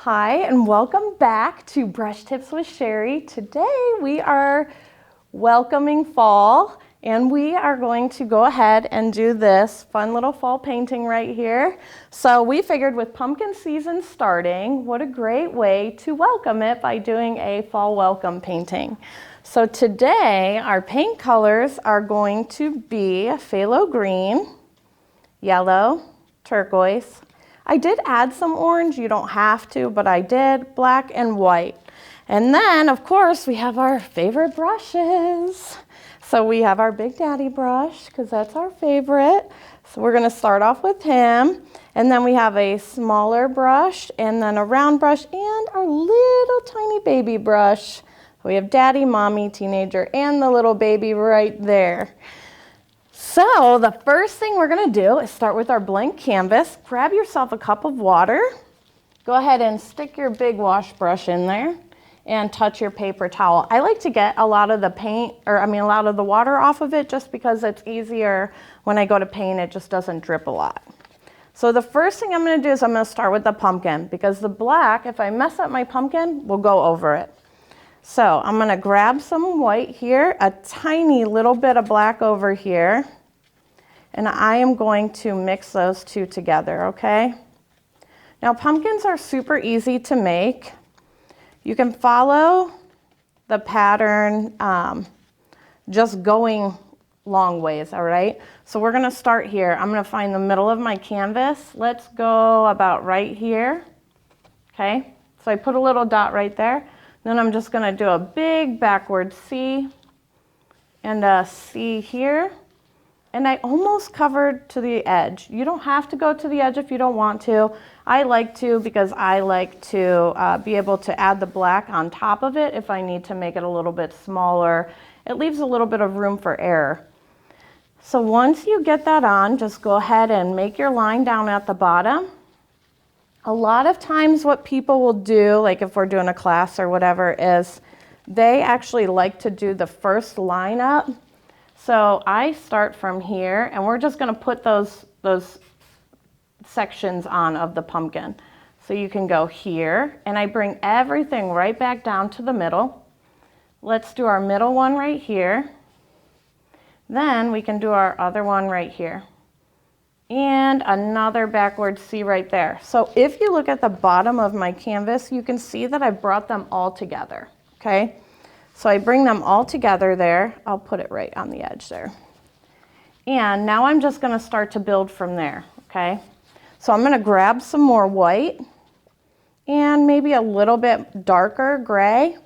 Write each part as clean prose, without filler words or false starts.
Hi, and welcome back to Brush Tips with Cheri. Today we are welcoming fall, and we are going to go ahead and do this fun little fall painting right here. So we figured with pumpkin season starting, what a great way to welcome it by doing a fall welcome painting. So today our paint colors are going to be phthalo green, yellow, turquoise. I did add some orange, you don't have to, but I did, black and white. And then, of course, we have our favorite brushes. So we have our Big Daddy brush, because that's our favorite. So we're gonna start off with him. And then we have a smaller brush, and then a round brush, and our little tiny baby brush. We have Daddy, Mommy, Teenager, and the little baby right there. So the first thing we're going to do is start with our blank canvas. Grab yourself a cup of water. Go ahead and stick your big wash brush in there and touch your paper towel. I like to get a lot of the a lot of the water off of it just because it's easier when I go to paint, it just doesn't drip a lot. So the first thing I'm going to do is I'm going to start with the pumpkin because the black, if I mess up my pumpkin, will go over it. So I'm going to grab some white here, a tiny little bit of black over here. And I am going to mix those two together, okay? Now pumpkins are super easy to make. You can follow the pattern just going long ways, all right? So we're gonna start here. I'm gonna find the middle of my canvas. Let's go about right here, okay? So I put a little dot right there. Then I'm just gonna do a big backward C and a C here. And I almost covered to the edge. You don't have to go to the edge if you don't want to. I like to because I like to be able to add the black on top of it if I need to make it a little bit smaller. It leaves a little bit of room for error. So once you get that on, just go ahead and make your line down at the bottom. A lot of times what people will do, like if we're doing a class or whatever, is they actually like to do the first line up. So I start from here, and we're just going to put those sections on of the pumpkin. So you can go here, and I bring everything right back down to the middle. Let's do our middle one right here. Then we can do our other one right here. And another backward C right there. So if you look at the bottom of my canvas, you can see that I brought them all together, okay? So I bring them all together there. I'll put it right on the edge there. And now I'm just gonna start to build from there, okay? So I'm gonna grab some more white and maybe a little bit darker gray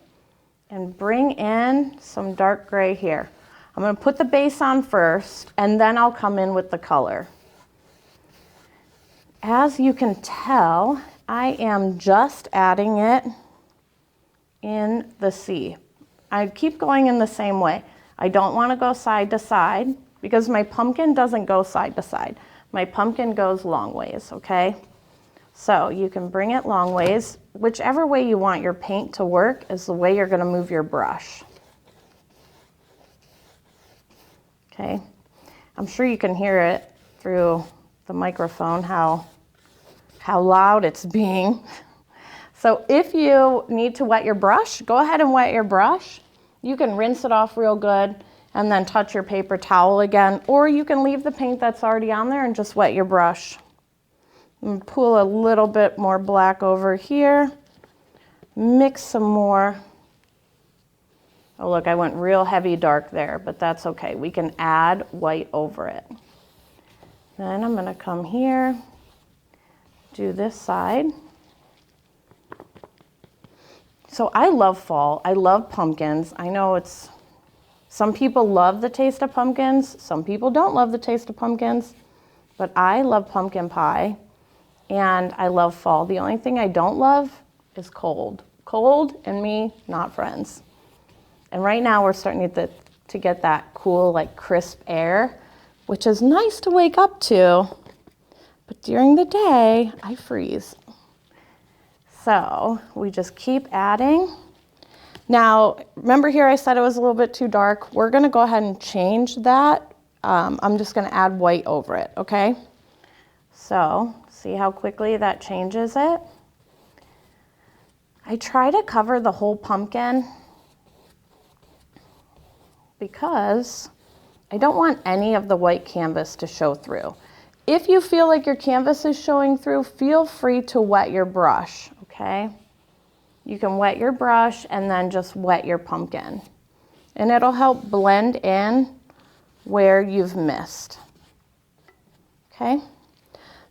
and bring in some dark gray here. I'm gonna put the base on first and then I'll come in with the color. As you can tell, I am just adding it in the C. I keep going in the same way. I don't want to go side to side because my pumpkin doesn't go side to side. My pumpkin goes long ways, okay? So you can bring it long ways. Whichever way you want your paint to work is the way you're going to move your brush. Okay? I'm sure you can hear it through the microphone how loud it's being. So if you need to wet your brush, go ahead and wet your brush. You can rinse it off real good and then touch your paper towel again, or you can leave the paint that's already on there and just wet your brush. And pull a little bit more black over here. Mix some more. Oh look, I went real heavy dark there, but that's okay. We can add white over it. Then I'm gonna come here, do this side. So I love fall, I love pumpkins. I know some people love the taste of pumpkins, some people don't love the taste of pumpkins, but I love pumpkin pie and I love fall. The only thing I don't love is cold. Cold and me, not friends. And right now we're starting to get that cool, like crisp air, which is nice to wake up to, but during the day, I freeze. So we just keep adding. Now, remember here I said it was a little bit too dark. We're gonna go ahead and change that. I'm just gonna add white over it, okay? So see how quickly that changes it? I try to cover the whole pumpkin because I don't want any of the white canvas to show through. If you feel like your canvas is showing through, feel free to wet your brush, okay? You can wet your brush and then just wet your pumpkin. And it'll help blend in where you've missed, okay?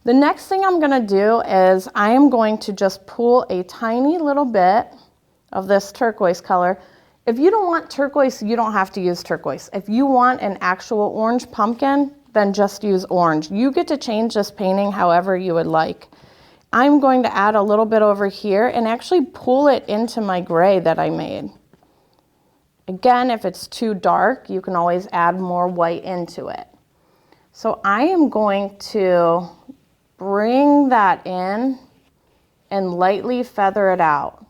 The next thing I'm gonna do is I am going to just pull a tiny little bit of this turquoise color. If you don't want turquoise, you don't have to use turquoise. If you want an actual orange pumpkin, then just use orange. You get to change this painting however you would like. I'm going to add a little bit over here and actually pull it into my gray that I made. Again, if it's too dark, you can always add more white into it. So I am going to bring that in and lightly feather it out.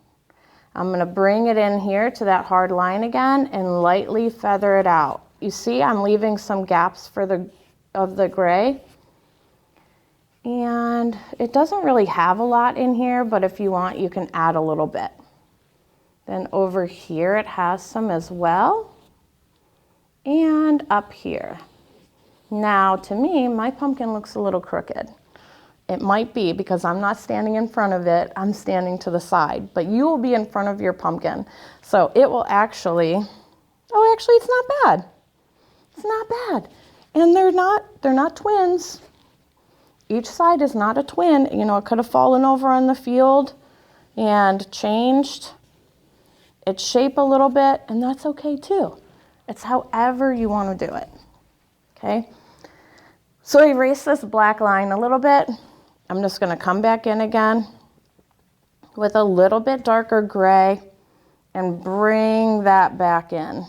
I'm going to bring it in here to that hard line again and lightly feather it out. You see I'm leaving some gaps of the gray. And it doesn't really have a lot in here, but if you want, you can add a little bit. Then over here it has some as well. And up here. Now to me, my pumpkin looks a little crooked. It might be because I'm not standing in front of it, I'm standing to the side, but you will be in front of your pumpkin. So it will actually, oh, actually it's not bad. It's not bad. And they're not twins. Each side is not a twin. You know, it could have fallen over on the field and changed its shape a little bit, and that's okay too. It's however you want to do it, okay? So erase this black line a little bit. I'm just going to come back in again with a little bit darker gray and bring that back in.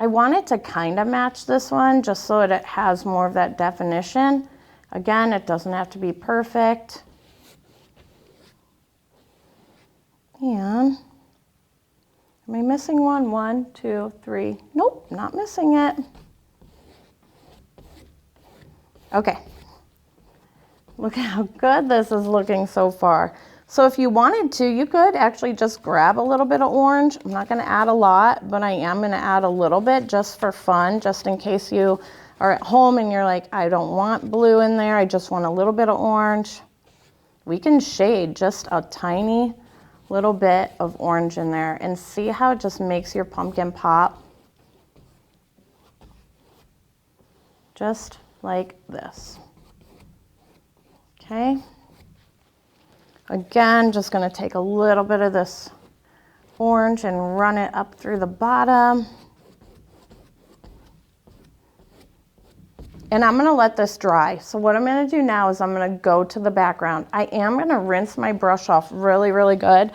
I want it to kind of match this one just so that it has more of that definition. Again, it doesn't have to be perfect. And am I missing one? 1, 2, 3. Nope, not missing it. Okay. Look how good this is looking so far. So if you wanted to, you could actually just grab a little bit of orange. I'm not going to add a lot, but I am going to add a little bit just for fun, just in case you are at home and you're like, I don't want blue in there, I just want a little bit of orange. We can shade just a tiny little bit of orange in there and see how it just makes your pumpkin pop. Just like this. Okay. Again, just going to take a little bit of this orange and run it up through the bottom. And I'm going to let this dry. So what I'm going to do now is I'm going to go to the background. I am going to rinse my brush off really, really good.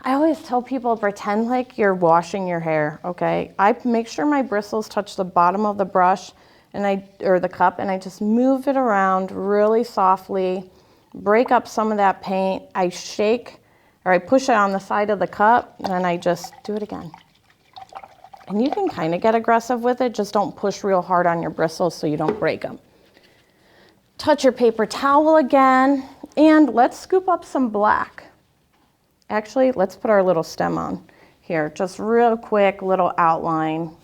I always tell people pretend like you're washing your hair, okay? I make sure my bristles touch the bottom of the brush or the cup, and I just move it around really softly, break up some of that paint. I shake or I push it on the side of the cup, and then I just do it again. And you can kind of get aggressive with it, just don't push real hard on your bristles so you don't break them. Touch your paper towel again, and let's scoop up some black. Actually, let's put our little stem on here, just real quick little outline.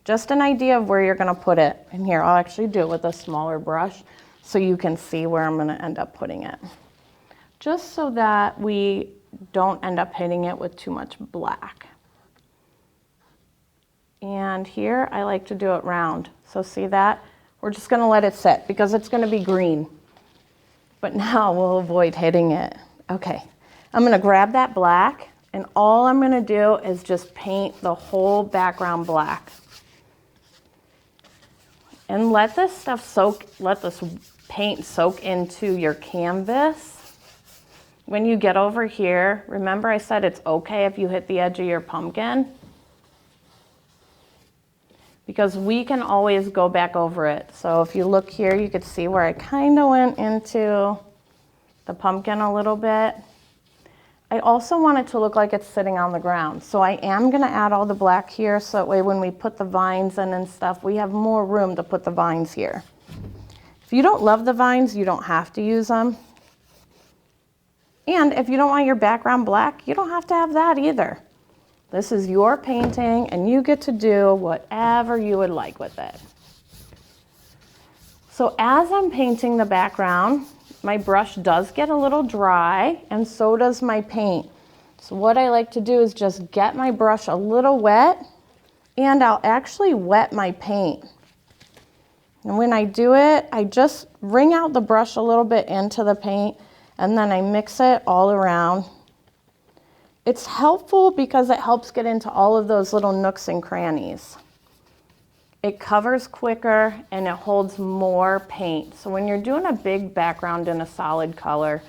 Just an idea of where you're going to put it. And here, I'll actually do it with a smaller brush so you can see where I'm going to end up putting it. Just so that we don't end up hitting it with too much black. And here, I like to do it round. So see that? We're just going to let it sit because it's going to be green. But now we'll avoid hitting it. Okay, I'm going to grab that black, and all I'm going to do is just paint the whole background black. And let this stuff soak, let this paint soak into your canvas. When you get over here, remember I said it's okay if you hit the edge of your pumpkin, because we can always go back over it. So if you look here, you could see where I kind of went into the pumpkin a little bit. I also want it to look like it's sitting on the ground. So I am going to add all the black here so that way when we put the vines in and stuff, we have more room to put the vines here. If you don't love the vines, you don't have to use them. And if you don't want your background black, you don't have to have that either. This is your painting and you get to do whatever you would like with it. So as I'm painting the background, my brush does get a little dry and so does my paint. So what I like to do is just get my brush a little wet, and I'll actually wet my paint. And when I do it, I just wring out the brush a little bit into the paint and then I mix it all around. It's helpful because it helps get into all of those little nooks and crannies. It covers quicker and it holds more paint. So when you're doing a big background in a solid color,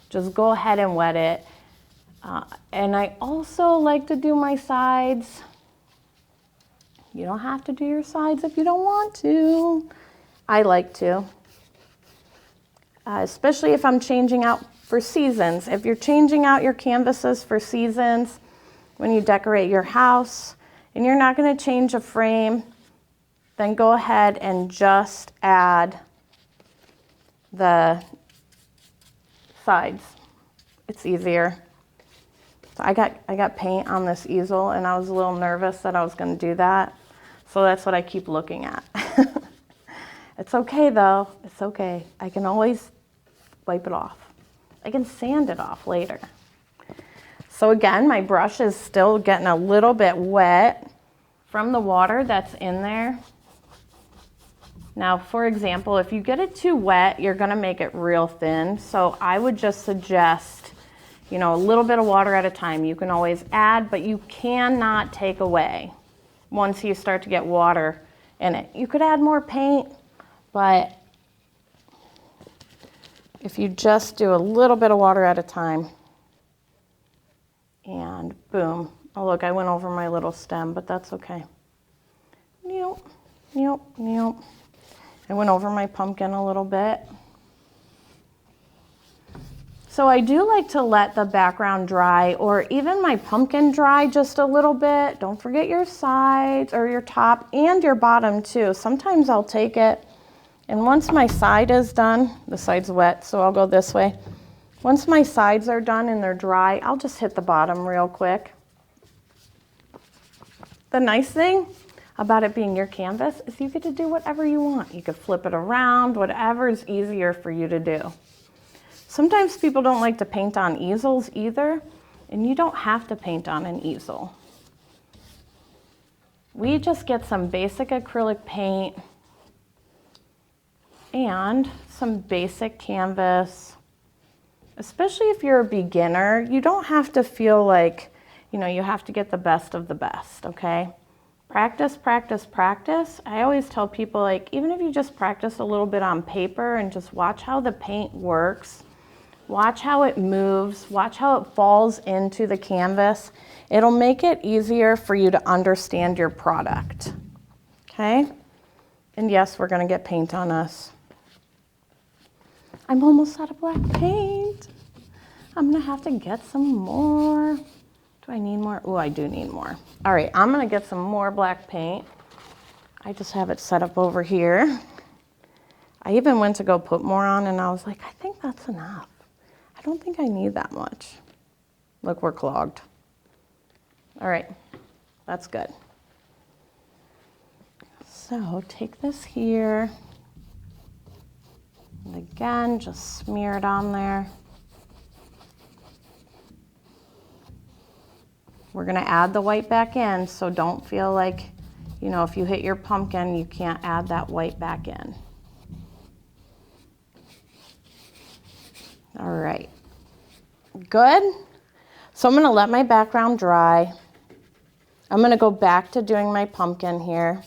just go ahead and wet it. And I also like to do my sides. You don't have to do your sides if you don't want to. I like to. Especially if I'm changing out for seasons. If you're changing out your canvases for seasons, when you decorate your house, and you're not going to change a frame, then go ahead and just add the sides. It's easier. So I got paint on this easel and I was a little nervous that I was going to do that. So that's what I keep looking at. It's okay though. It's okay. I can always wipe it off. I can sand it off later. So again, my brush is still getting a little bit wet from the water that's in there. Now, for example, if you get it too wet, you're gonna make it real thin. So I would just suggest, you know, a little bit of water at a time. You can always add, but you cannot take away once you start to get water in it. You could add more paint, but if you just do a little bit of water at a time, and boom. Oh look, I went over my little stem, but that's okay. Nope, nope, nope. I went over my pumpkin a little bit. So I do like to let the background dry, or even my pumpkin dry just a little bit. Don't forget your sides or your top and your bottom too. Sometimes I'll take it, and once my side is done, the side's wet, so I'll go this way. Once my sides are done and they're dry, I'll just hit the bottom real quick. The nice thing about it being your canvas is you get to do whatever you want. You could flip it around, whatever is easier for you to do. Sometimes people don't like to paint on easels either, and you don't have to paint on an easel. We just get some basic acrylic paint and some basic canvas. Especially if you're a beginner, you don't have to feel like, you know, you have to get the best of the best, okay? Practice, practice, practice. I always tell people, like, even if you just practice a little bit on paper and just watch how the paint works, watch how it moves, watch how it falls into the canvas, it'll make it easier for you to understand your product, okay? And yes, we're gonna get paint on us. I'm almost out of black paint. I'm gonna have to get some more. Do I need more? Oh, I do need more. All right, I'm gonna get some more black paint. I just have it set up over here. I even went to go put more on and I was like, I think that's enough. I don't think I need that much. Look, we're clogged. All right, that's good. So take this here. And again, just smear it on there. We're gonna add the white back in, so don't feel like, you know, if you hit your pumpkin, you can't add that white back in. All right, good. So I'm gonna let my background dry. I'm gonna go back to doing my pumpkin here.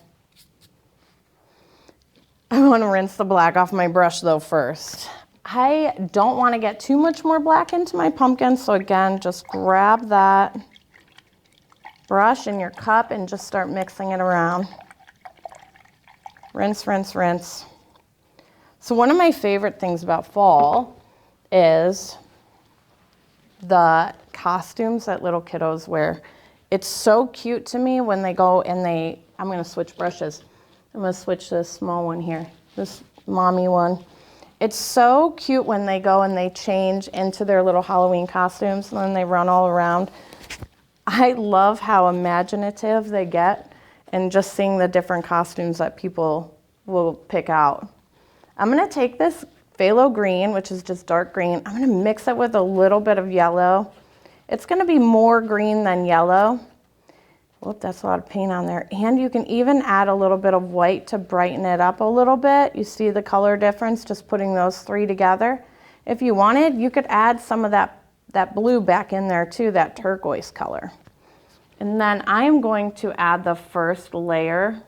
I wanna rinse the black off my brush though first. I don't wanna get too much more black into my pumpkin, so again, just grab that brush in your cup and just start mixing it around. Rinse, rinse, rinse. So one of my favorite things about fall is the costumes that little kiddos wear. It's so cute to me when they go and I'm gonna switch brushes. I'm gonna switch this small one here, this mommy one. It's so cute when they go and they change into their little Halloween costumes and then they run all around. I love how imaginative they get and just seeing the different costumes that people will pick out. I'm gonna take this phthalo green, which is just dark green. I'm gonna mix it with a little bit of yellow. It's gonna be more green than yellow. Whoop, that's a lot of paint on there. And you can even add a little bit of white to brighten it up a little bit. You see the color difference just putting those three together. If you wanted, you could add some of that blue back in there too, that turquoise color. And then I'm going to add the first layer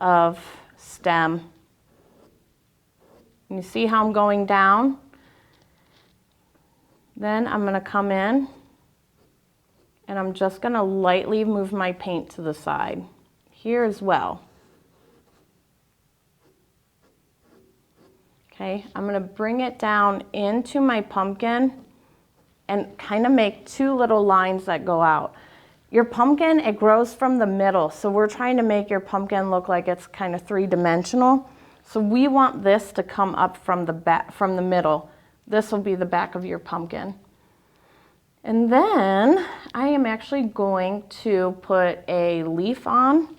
of stem. You see how I'm going down? Then I'm going to come in and I'm just going to lightly move my paint to the side here as well. Okay, I'm going to bring it down into my pumpkin and kind of make two little lines that go out. Your pumpkin, it grows from the middle, so we're trying to make your pumpkin look like it's kind of three-dimensional. So we want this to come up from the back, from the middle. This will be the back of your pumpkin. And then I am actually going to put a leaf on.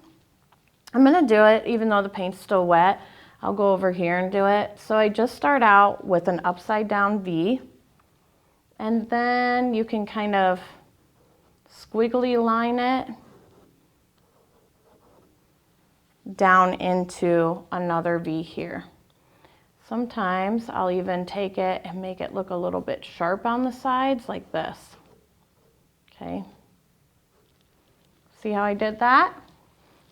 I'm going to do it even though the paint's still wet. I'll go over here and do it. So I just start out with an upside down V. And then you can kind of squiggly line it down into another V here. Sometimes I'll even take it and make it look a little bit sharp on the sides like this. Okay. See how I did that?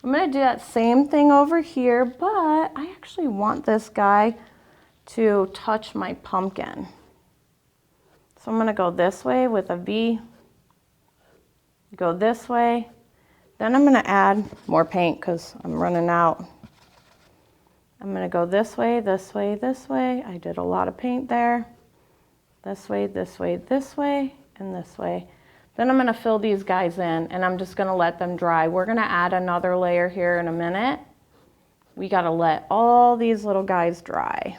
I'm going to do that same thing over here, but I actually want this guy to touch my pumpkin. So I'm going to go this way with a V, go this way, then I'm going to add more paint because I'm running out. I'm going to go this way, this way, this way. I did a lot of paint there. This way, this way, this way, and this way. Then I'm going to fill these guys in and I'm just going to let them dry. We're going to add another layer here in a minute. We got to let all these little guys dry.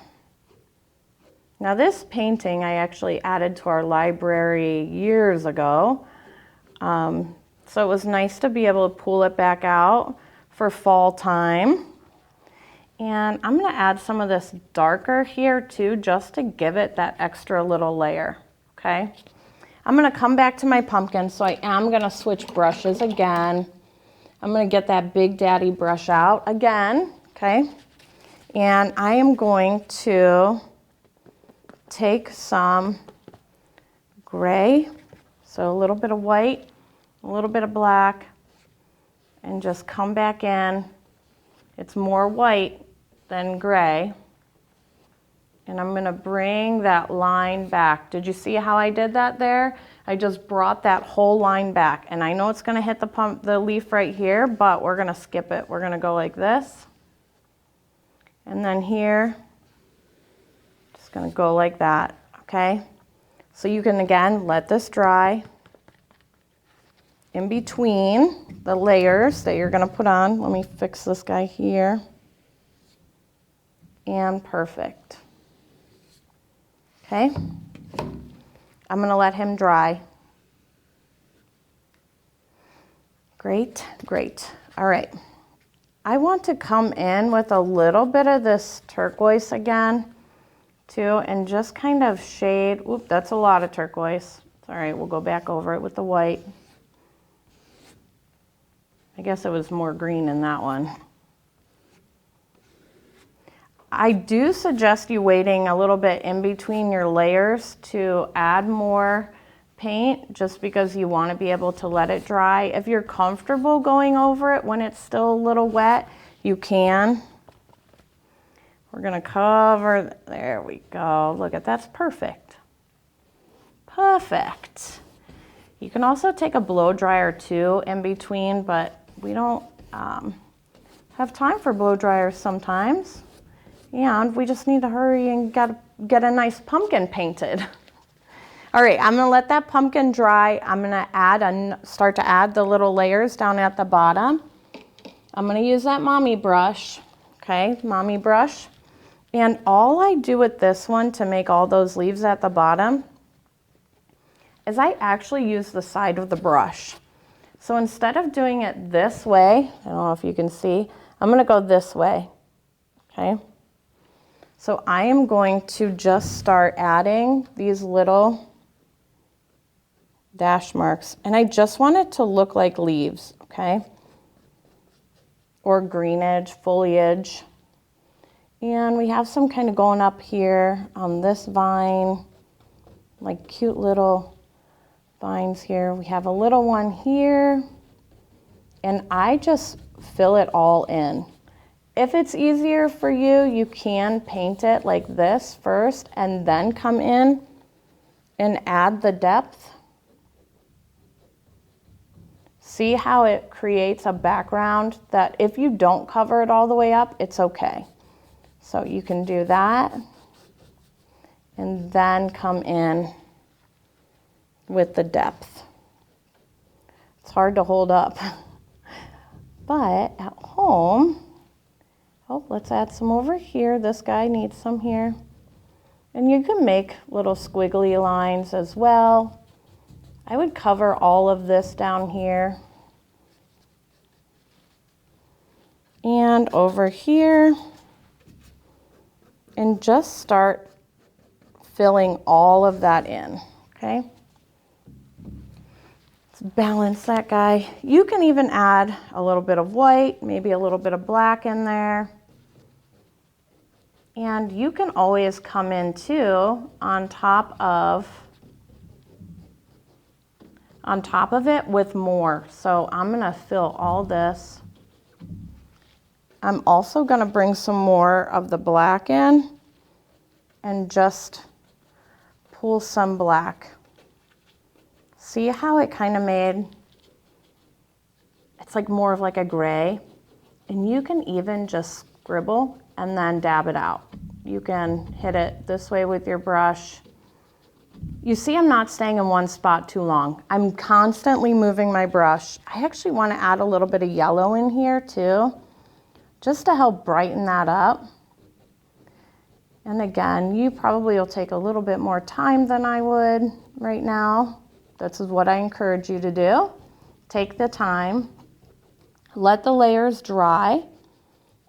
Now this painting I actually added to our library years ago. So it was nice to be able to pull it back out for fall time. And I'm going to add some of this darker here too, just to give it that extra little layer, okay? I'm going to come back to my pumpkin, so I am going to switch brushes again. I'm going to get that Big Daddy brush out again, okay? And I am going to take some gray, so a little bit of white, a little bit of black, and just come back in. It's more white than gray. And I'm going to bring that line back. Did you see how I did that there? I just brought that whole line back. And I know it's going to hit the leaf right here, but we're going to skip it. We're going to go like this. And then here, just going to go like that, okay? So you can, again, let this dry. In between the layers that you're going to put on, let me fix this guy here. And perfect. Okay, I'm going to let him dry. Great, great. All right. I want to come in with a little bit of this turquoise again, too, and just kind of shade. Oop, that's a lot of turquoise. It's all right, we'll go back over it with the white. I guess it was more green in that one. I do suggest you waiting a little bit in between your layers to add more paint, just because you want to be able to let it dry. If you're comfortable going over it when it's still a little wet, you can. We're going to cover, there we go. Look at that's perfect. Perfect. You can also take a blow dryer too in between, but we don't have time for blow dryers sometimes. And we just need to hurry and get a nice pumpkin painted. All right, I'm gonna let that pumpkin dry. I'm gonna start to add the little layers down at the bottom. I'm gonna use that mommy brush, okay, mommy brush. And all I do with this one to make all those leaves at the bottom is I actually use the side of the brush. So instead of doing it this way, I don't know if you can see, I'm gonna go this way, okay? So I am going to just start adding these little dash marks, and I just want it to look like leaves, okay? Or greenage, foliage. And we have some kind of going up here on this vine, like cute little vines here. We have a little one here, and I just fill it all in. If it's easier for you, you can paint it like this first and then come in and add the depth. See how it creates a background that if you don't cover it all the way up, it's okay. So you can do that and then come in with the depth. It's hard to hold up, but at home, oh, let's add some over here. This guy needs some here. And you can make little squiggly lines as well. I would cover all of this down here. And over here. And just start filling all of that in, okay? Let's balance that guy. You can even add a little bit of white, maybe a little bit of black in there. And you can always come in too on top of it with more. So I'm gonna fill all this. I'm also gonna bring some more of the black in and just pull some black. See how it kind of made, it's like more of like a gray. And you can even just scribble and then dab it out. You can hit it this way with your brush. You see I'm not staying in one spot too long. I'm constantly moving my brush. I actually want to add a little bit of yellow in here too, just to help brighten that up. And again, you probably will take a little bit more time than I would right now. This is what I encourage you to do. Take the time, let the layers dry,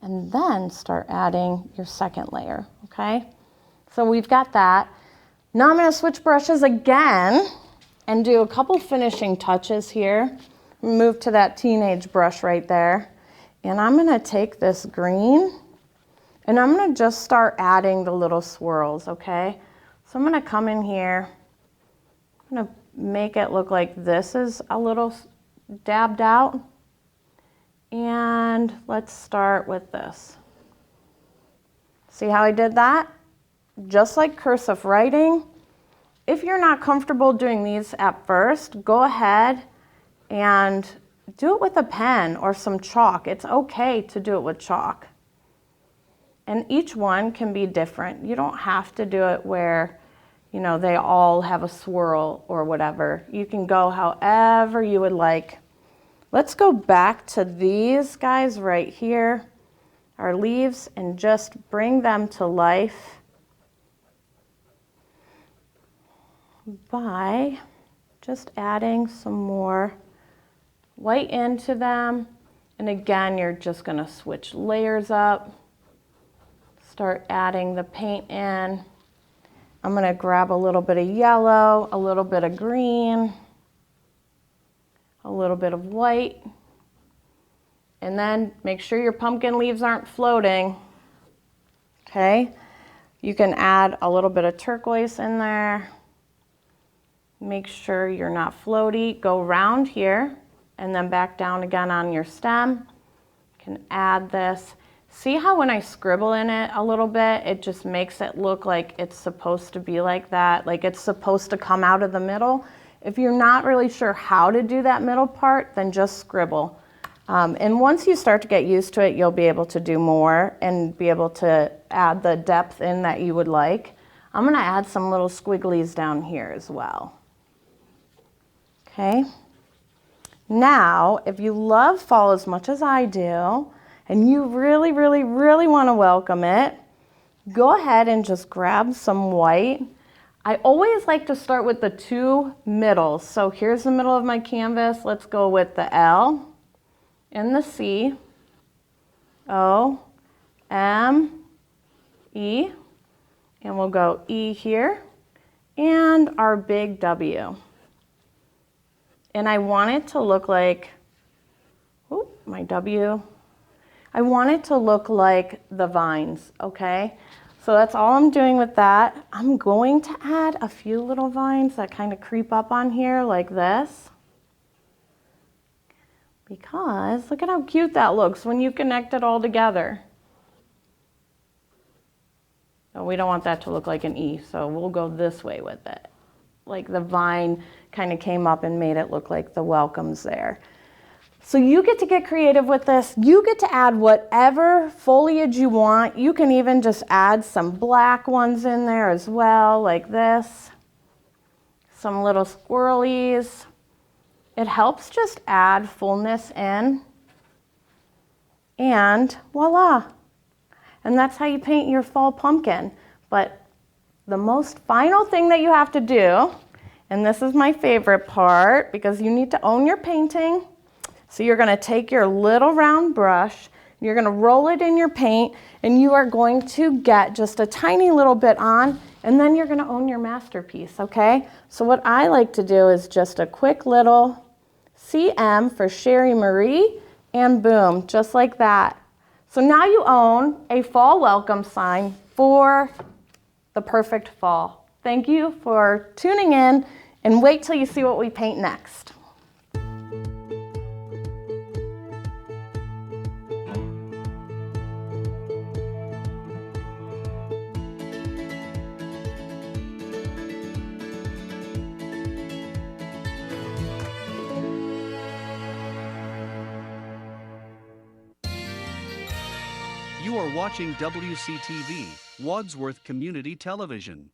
and then start adding your second layer, okay? So we've got that. Now I'm gonna switch brushes again and do a couple finishing touches here. Move to that teenage brush right there. And I'm gonna take this green and I'm gonna just start adding the little swirls, okay? So I'm gonna come in here, I'm gonna make it look like this is a little dabbed out. And let's start with this. See how I did that? Just like cursive writing. If you're not comfortable doing these at first, go ahead and do it with a pen or some chalk. It's okay to do it with chalk. And each one can be different. You don't have to do it where, you know, they all have a swirl or whatever. You can go however you would like. Let's go back to these guys right here, our leaves, and just bring them to life by just adding some more white into them. And again, you're just gonna switch layers up, start adding the paint in. I'm gonna grab a little bit of yellow, a little bit of green, a little bit of white, and then make sure your pumpkin leaves aren't floating, okay? You can add a little bit of turquoise in there. Make sure you're not floaty. Go round here and then back down again on your stem. You can add this. See how when I scribble in it a little bit, it just makes it look like it's supposed to be like that, like it's supposed to come out of the middle. If you're not really sure how to do that middle part, then just scribble. And once you start to get used to it, you'll be able to do more and be able to add the depth in that you would like. I'm gonna add some little squigglies down here as well. Okay. Now, if you love fall as much as I do, and you really, really, really wanna welcome it, go ahead and just grab some white. I always like to start with the two middles. So here's the middle of my canvas. Let's go with the L and the C, O, M, E, and we'll go E here, and our big W. And I want it to look like, my W. I want it to look like the vines, okay? So that's all I'm doing with that. I'm going to add a few little vines that kind of creep up on here like this. Because look at how cute that looks when you connect it all together. Oh, we don't want that to look like an E, so we'll go this way with it. Like the vine kind of came up and made it look like the welcomes there. So you get to get creative with this. You get to add whatever foliage you want. You can even just add some black ones in there as well, like this. Some little squirrelies. It helps just add fullness in. And voila. And that's how you paint your fall pumpkin. But the most final thing that you have to do, and this is my favorite part because you need to own your painting. So you're going to take your little round brush, you're going to roll it in your paint, and you are going to get just a tiny little bit on, and then you're going to own your masterpiece, okay? So what I like to do is just a quick little CM for Cheri Marie, and boom, just like that. So now you own a fall welcome sign for the perfect fall. Thank you for tuning in, and wait till you see what we paint next. You are watching WCTV, Wadsworth Community Television.